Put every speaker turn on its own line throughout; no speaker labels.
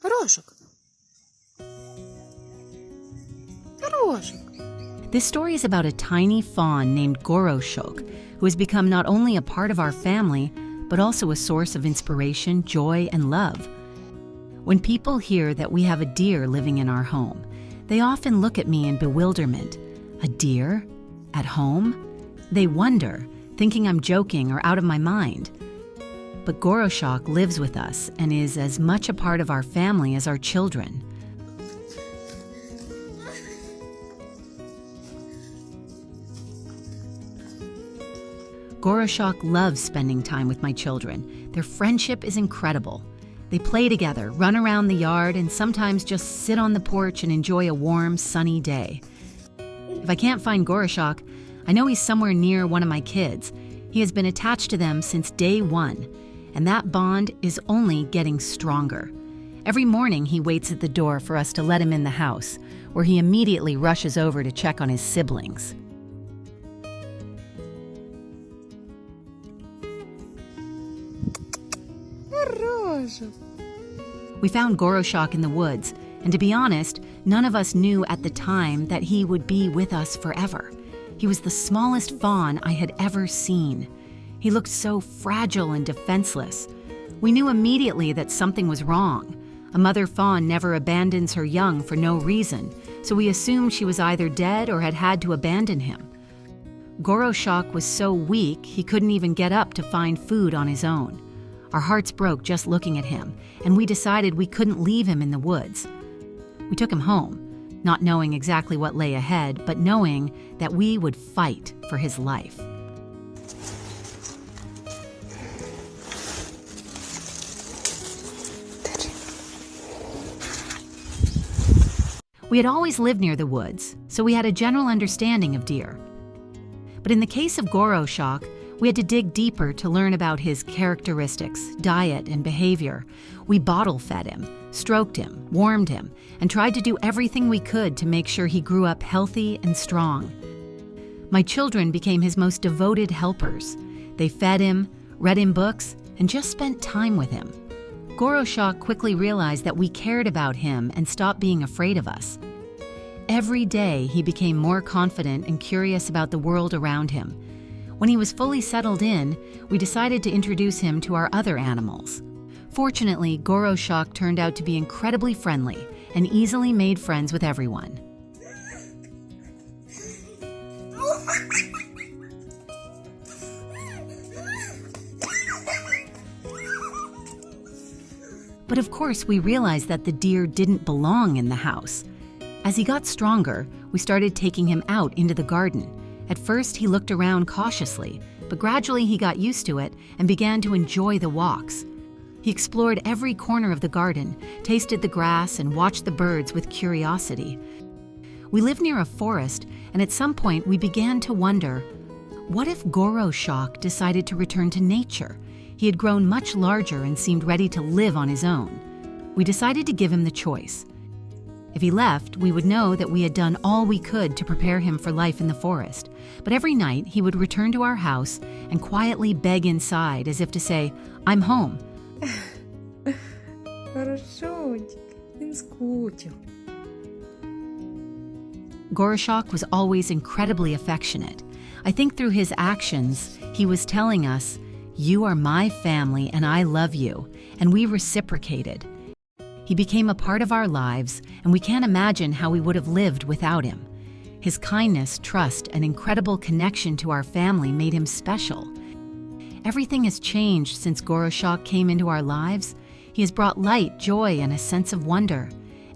Goroshok. Goroshok.
This story is about a tiny fawn named Goroshok, who has become not only a part of our family, but also a source of inspiration, joy, and love. When people hear that we have a deer living in our home, they often look at me in bewilderment. A deer? At home? They wonder, thinking I'm joking or out of my mind. But Goroshok lives with us and is as much a part of our family as our children. Goroshok loves spending time with my children. Their friendship is incredible. They play together, run around the yard, and sometimes just sit on the porch and enjoy a warm, sunny day. If I can't find Goroshok, I know he's somewhere near one of my kids. He has been attached to them since day one, and that bond is only getting stronger. Every morning he waits at the door for us to let him in the house, where he immediately rushes over to check on his siblings. We found Goroshok in the woods, and to be honest, none of us knew at the time that he would be with us forever. He was the smallest fawn I had ever seen. He looked so fragile and defenseless. We knew immediately that something was wrong. A mother fawn never abandons her young for no reason, so we assumed she was either dead or had had to abandon him. Goroshok was so weak he couldn't even get up to find food on his own. Our hearts broke just looking at him, and we decided we couldn't leave him in the woods. We took him home, not knowing exactly what lay ahead, but knowing that we would fight for his life. We had always lived near the woods, so we had a general understanding of deer. But in the case of Goroshok, we had to dig deeper to learn about his characteristics, diet, and behavior. We bottle-fed him, stroked him, warmed him, and tried to do everything we could to make sure he grew up healthy and strong. My children became his most devoted helpers. They fed him, read him books, and just spent time with him. Goroshok quickly realized that we cared about him and stopped being afraid of us. Every day, he became more confident and curious about the world around him. When he was fully settled in, we decided to introduce him to our other animals. Fortunately, Goroshok turned out to be incredibly friendly and easily made friends with everyone. But of course, we realized that the deer didn't belong in the house. As he got stronger, we started taking him out into the garden. At first, he looked around cautiously, but gradually he got used to it and began to enjoy the walks. He explored every corner of the garden, tasted the grass, and watched the birds with curiosity. We live near a forest, and at some point we began to wonder, what if Goroshok decided to return to nature? He had grown much larger and seemed ready to live on his own. We decided to give him the choice. If he left, we would know that we had done all we could to prepare him for life in the forest. But every night, he would return to our house and quietly beg inside as if to say, "I'm home." Goroshok was always incredibly affectionate. I think through his actions, he was telling us, "You are my family and I love you," and we reciprocated. He became a part of our lives, and we can't imagine how we would have lived without him. His kindness, trust, and incredible connection to our family made him special. Everything has changed since Goroshok came into our lives. He has brought light, joy, and a sense of wonder.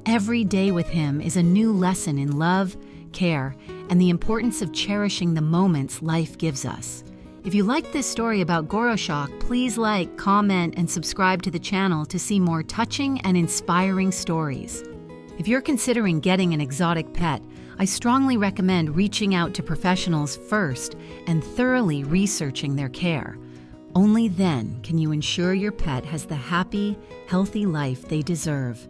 Every day with him is a new lesson in love, care, and the importance of cherishing the moments life gives us. If you liked this story about Goroshok, please like, comment, and subscribe to the channel to see more touching and inspiring stories. If you're considering getting an exotic pet, I strongly recommend reaching out to professionals first and thoroughly researching their care. Only then can you ensure your pet has the happy, healthy life they deserve.